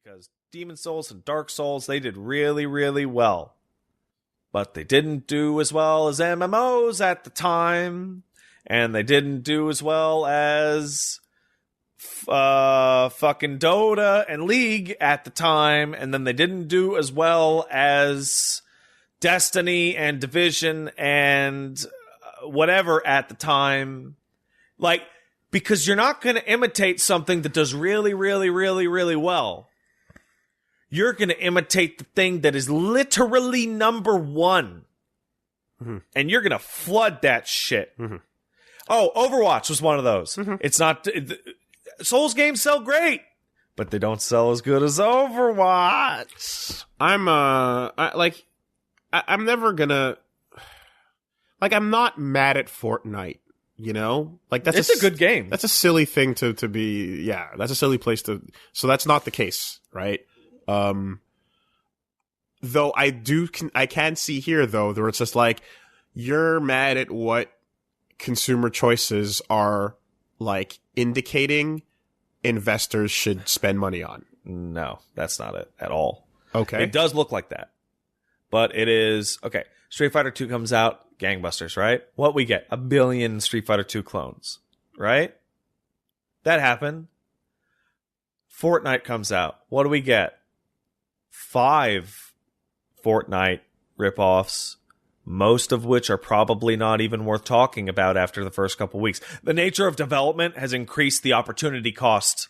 because Demon Souls and Dark Souls, they did really, really well. But they didn't do as well as MMOs at the time, and they didn't do as well as fucking Dota and League at the time, and then they didn't do as well as Destiny and Division and whatever at the time. Like, because you're not going to imitate something that does really, really, really, really well. You're going to imitate the thing that is literally number one. Mm-hmm. And you're going to flood that shit. Mm-hmm. Oh, Overwatch was one of those. Mm-hmm. It's not... Souls games sell great, but they don't sell as good as Overwatch. I'm never gonna... Like, I'm not mad at Fortnite, you know? Like, that's It's a good game. That's a silly thing to be... Yeah, that's a silly place to... So that's not the case, right? Though I can see here, though, where it's just like, you're mad at what consumer choices are, like, indicating investors should spend money on. No, that's not it at all. Okay. It does look like that. But it is... Okay, Street Fighter 2 comes out, gangbusters, right? What we get? 1 billion Street Fighter 2 clones, right? That happened. Fortnite comes out. What do we get? 5 Fortnite ripoffs, most of which are probably not even worth talking about after the first couple weeks. The nature of development has increased the opportunity cost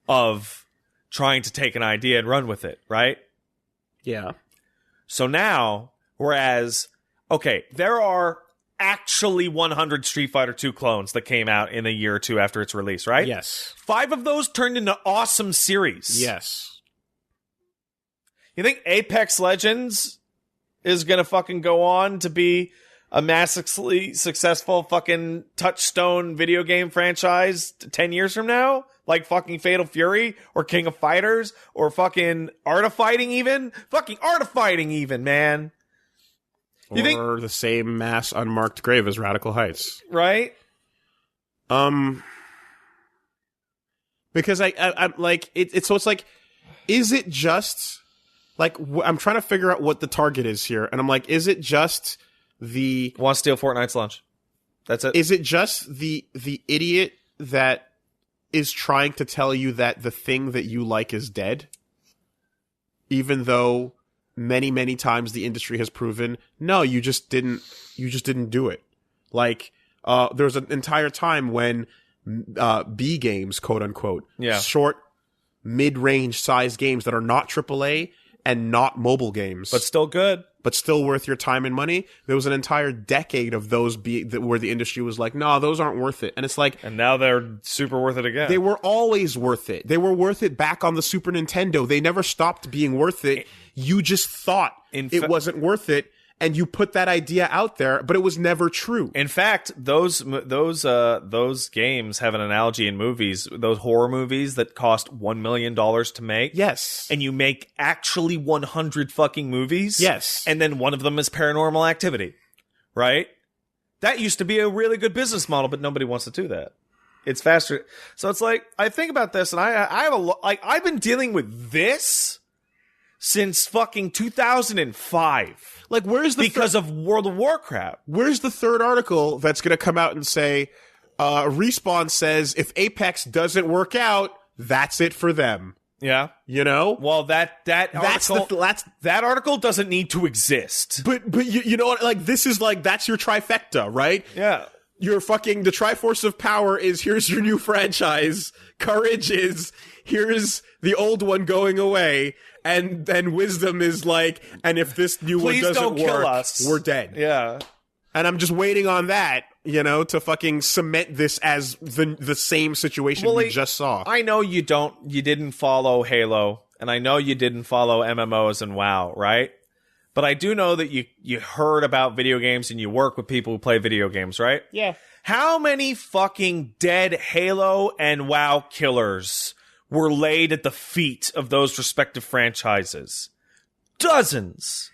of trying to take an idea and run with it, right? Yeah. So now, whereas, okay, there are actually 100 Street Fighter 2 clones that came out in a year or two after its release, right? Yes. 5 of those turned into awesome series. Yes. You think Apex Legends is gonna fucking go on to be a massively successful fucking touchstone video game franchise 10 years from now? Like fucking Fatal Fury or King of Fighters or fucking Art of Fighting even? Fucking Art of Fighting even, man. You think the same mass unmarked grave as Radical Heights. Right? Because I'm like, so it's like, is it just... Like, I'm trying to figure out what the target is here. And I'm like, is it just the... Want to steal Fortnite's lunch. That's it. Is it just the idiot that is trying to tell you that the thing that you like is dead? Even though many, many times the industry has proven, no, you just didn't do it. Like, there was an entire time when B games, quote unquote, short, mid-range size games that are not AAA and not mobile games, but still good, but still worth your time and money. There was an entire decade of those where the industry was like, no, those aren't worth it. And it's like, and now they're super worth it again. They were always worth it. They were worth it back on the Super Nintendo. They never stopped being worth it. You just thought it wasn't worth it, and you put that idea out there, but it was never true. In fact, those games have an analogy in movies. Those horror movies that cost $1 million to make. Yes. And you make actually 100 fucking movies. Yes. And then one of them is Paranormal Activity. Right? That used to be a really good business model, but nobody wants to do that. It's faster. So it's like, I think about this, and I have I've been dealing with this since fucking 2005. Like, where's the... Because of World of Warcraft. Where's the third article that's going to come out and say, Respawn says if Apex doesn't work out, that's it for them. Yeah. You know? Well, that article doesn't need to exist. But you know what? Like, this is like, that's your trifecta, right? Yeah. You're fucking... The Triforce of Power is, here's your new franchise. Courage is, here's the old one going away. And then wisdom is like, and if this new one doesn't work, we're dead. Yeah. And I'm just waiting on that, you know, to fucking cement this as the same situation we just saw. I know you didn't follow Halo, and I know you didn't follow MMOs and WoW, right? But I do know that you heard about video games and you work with people who play video games, right? Yeah. How many fucking dead Halo and WoW killers were laid at the feet of those respective franchises? Dozens.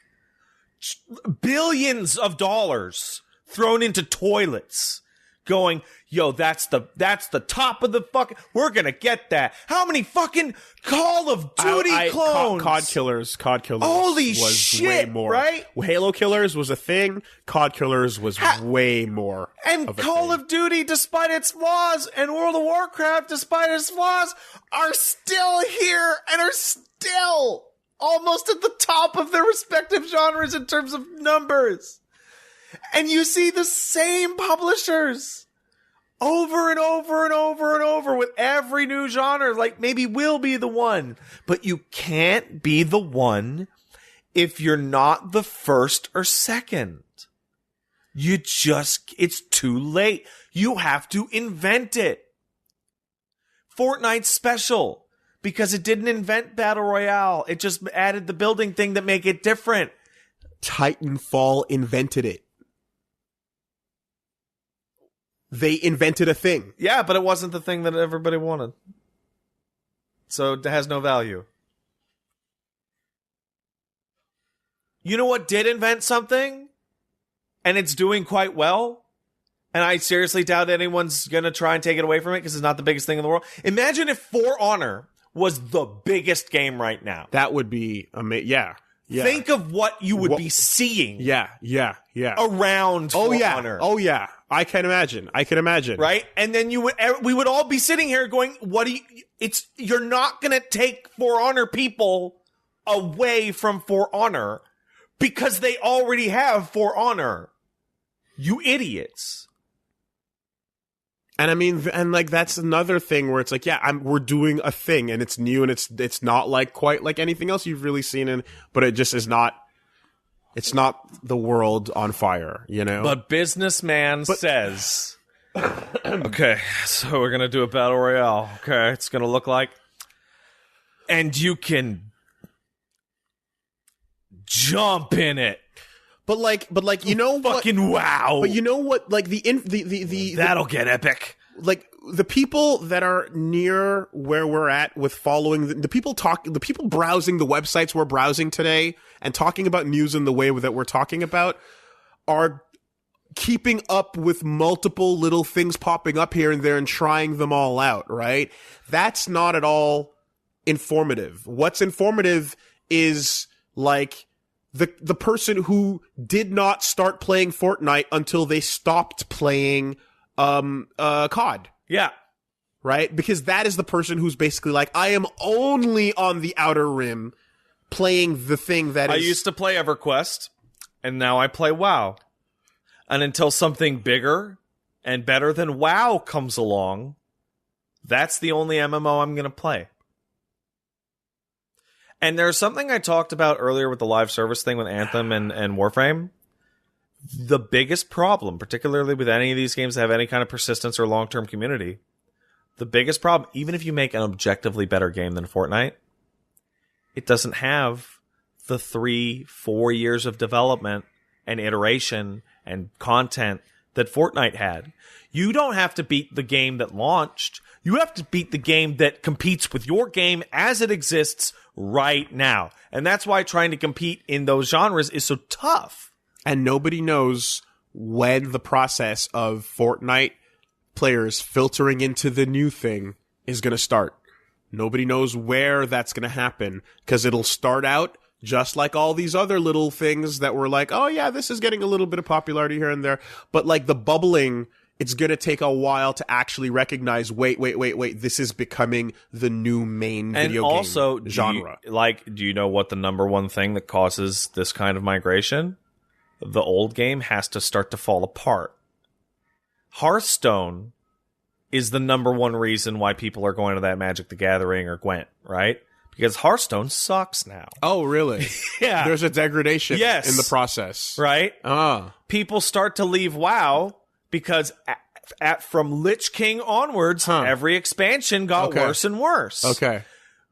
Billions of dollars thrown into toilets going, yo, that's the top of the fucking, we're gonna get that. How many fucking Call of Duty clones? COD Killers Holy was shit, way more. right? Halo Killers was a thing. COD Killers was way more. And Call of Duty, despite its flaws, and World of Warcraft, despite its flaws, are still here and are still almost at the top of their respective genres in terms of numbers. And you see the same publishers over and over and over and over with every new genre. Like, maybe we'll be the one. But you can't be the one if you're not the first or second. It's too late. You have to invent it. Fortnite's special because it didn't invent Battle Royale. It just added the building thing that make it different. Titanfall invented it. They invented a thing. Yeah, but it wasn't the thing that everybody wanted. So it has no value. You know what did invent something? And it's doing quite well? And I seriously doubt anyone's going to try and take it away from it because it's not the biggest thing in the world. Imagine if For Honor was the biggest game right now. That would be amazing. Yeah. Yeah. Think of what you would be seeing. Yeah. Around For Honor. Oh yeah. I can imagine. Right? And then we would all be sitting here going, you're not going to take For Honor people away from For Honor because they already have For Honor. You idiots. And I mean, and like, that's another thing where it's like, yeah, we're doing a thing and it's new and it's not like quite like anything else you've really seen but it just is not, it's not the world on fire, you know? But Businessman says, okay, so we're going to do a battle royale. Okay. It's going to look like, and you can jump in it. But like, you know what? Fucking wow. But you know what? Like that'll get epic. Like the people that are near where we're at with following the people browsing the websites we're browsing today and talking about news in the way that we're talking about are keeping up with multiple little things popping up here and there and trying them all out, right? That's not at all informative. What's informative is like the person who did not start playing Fortnite until they stopped playing COD. Yeah. Right? Because that is the person who's basically like, I am only on the outer rim playing the thing that I used to play EverQuest, and now I play WoW. And until something bigger and better than WoW comes along, that's the only MMO I'm going to play. And there's something I talked about earlier with the live service thing with Anthem and Warframe. The biggest problem, particularly with any of these games that have any kind of persistence or long-term community, the biggest problem, even if you make an objectively better game than Fortnite, it doesn't have the 3-4 years of development and iteration and content that Fortnite had. You don't have to beat the game that launched. You have to beat the game that competes with your game as it exists right now. And that's why trying to compete in those genres is so tough. And nobody knows when the process of Fortnite players filtering into the new thing is going to start. Nobody knows where that's going to happen because it'll start out just like all these other little things that were like, oh yeah, this is getting a little bit of popularity here and there. But like the bubbling, it's going to take a while to actually recognize, wait, this is becoming the new main video game genre. Do you know what the number one thing that causes this kind of migration? The old game has to start to fall apart. Hearthstone is the number one reason why people are going to that Magic the Gathering or Gwent, right? Because Hearthstone sucks now. Oh, really? Yeah. There's a degradation in the process. Right? People start to leave WoW because from Lich King onwards, every expansion got worse and worse. Okay.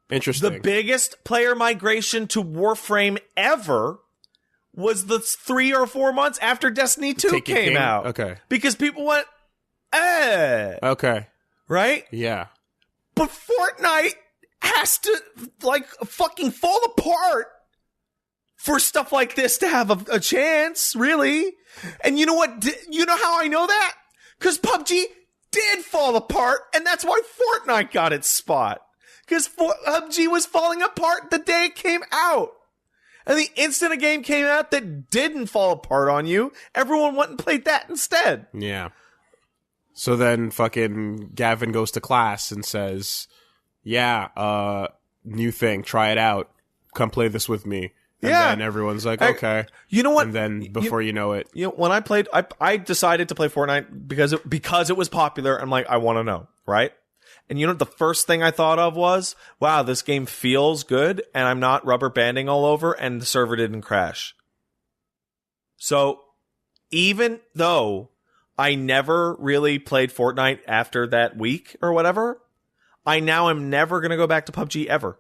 Interesting. The biggest player migration to Warframe ever was the 3 or 4 months after Destiny 2 came out. Okay. Because people went, Okay. Right? Yeah. But Fortnite has to, like, fucking fall apart for stuff like this to have a chance, really. And you know what? You know how I know that? Because PUBG did fall apart, and that's why Fortnite got its spot. Because PUBG was falling apart the day it came out. And the instant a game came out that didn't fall apart on you, everyone went and played that instead. Yeah. So then fucking Gavin goes to class and says, yeah, new thing, try it out. Come play this with me. And then everyone's like, okay. You know what? And then before you know it. You know, when I played, I decided to play Fortnite because it was popular. I'm like, I want to know, right? And you know what the first thing I thought of was, wow, this game feels good, and I'm not rubber banding all over, and the server didn't crash. So, even though I never really played Fortnite after that week or whatever, I now am never going to go back to PUBG ever.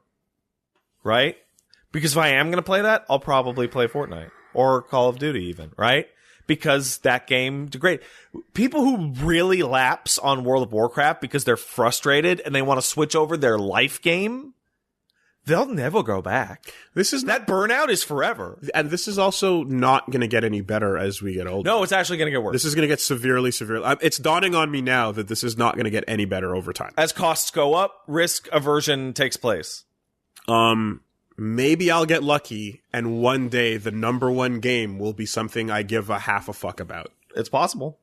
Right? Because if I am going to play that, I'll probably play Fortnite. Or Call of Duty even, right? Because that game degraded. People who really lapse on World of Warcraft because they're frustrated and they want to switch over their life game, they'll never go back. That burnout is forever. And this is also not going to get any better as we get older. No, it's actually going to get worse. This is going to get severely. It's dawning on me now that this is not going to get any better over time. As costs go up, risk aversion takes place. Maybe I'll get lucky, and one day the number one game will be something I give a half a fuck about. It's possible.